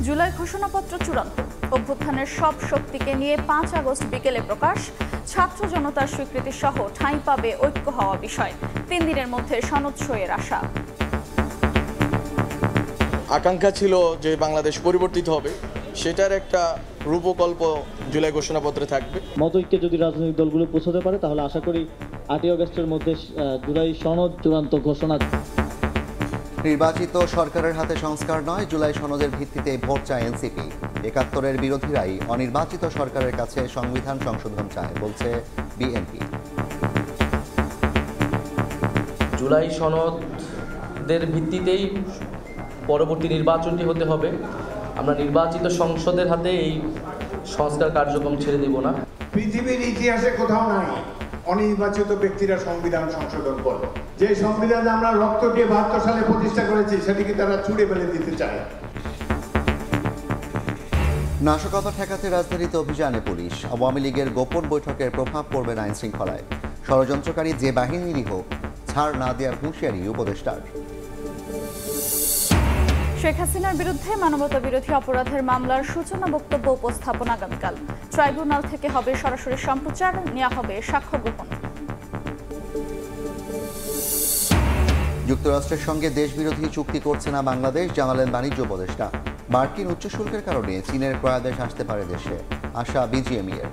জুলাই ঘোষণাপত্র চূড়ান্ত, অভ্যুত্থানের সব শক্তিকে নিয়ে 5 আগস্ট বিকেলে প্রকাশ। ছাত্র জনতার স্বীকৃতি সহ ঠাঁই পাবে ঐক্য হওয়া বিষয়। 3 দিনের মধ্যে সনদ সইয়ের আশা। আকাঙ্ক্ষা ছিল যে বাংলাদেশ পরিবর্তিত হবে, সেটার একটা রূপকল্প জুলাই ঘোষণাপত্রে থাকবে। মতৈক্যে যদি রাজনৈতিক দলগুলো পৌঁছাতে পারে তাহলে আশা করি 8 আগস্টের মধ্যে জুলাই সনদ চূড়ান্ত ঘোষণা। নির্বাচিত সরকারের হাতে সংস্কার নয়, জুলাই সনদের ভিত্তিতে ভোট চায় এনসিপি। 71-এর বিরোধীরাই অনির্বাচিত সরকারের কাছে সংবিধান সংশোধন চায় বলছে বিএনপি। জুলাই সনদের ভিত্তিতেই পরবর্তী নির্বাচনটি হতে হবে। আমরা নির্বাচিত সংসদের হাতে এই সংস্কার কার্যক্রম ছেড়ে দেব না। পৃথিবীর ইতিহাসে কোথাও নাই অনির্বাচিত ব্যক্তিরা সংবিধান সংশোধন করবে। যে সংবিধান আমরা রক্ত দিয়ে 72 সালে প্রতিষ্ঠা করেছি সেটিকে তারা ছুঁড়ে ফেলে দিতে চায়। নাশকতা ঠেকাতে রাজধানীতে অভিযানে পুলিশ। আওয়ামী লীগের গোপন বৈঠকের প্রভাব পড়বে না আইন শৃঙ্খলায়। ষড়যন্ত্রকারী যে বাহিনীরই হোক ছাড় না দেওয়ার হুঁশিয়ারি উপদেষ্টার। শেখ হাসিনার বিরুদ্ধে মানবতা বিরোধী অপরাধের মামলার সূচনা বক্তব্য উপস্থাপন আগামীকাল। ট্রাইব্যুনাল থেকে হবে সরাসরি সম্প্রচার, নেওয়া হবে সাক্ষ্য গ্রহণ। যুক্তরাষ্ট্রের সঙ্গে দেশবিরোধী চুক্তি করছে না বাংলাদেশ, জানালেন বাণিজ্য উপদেষ্টা। মার্কিন উচ্চ শুল্কের কারণে চীনের ক্রয়াদেশ আসতে পারে দেশে, আশা বিজিএমইএর।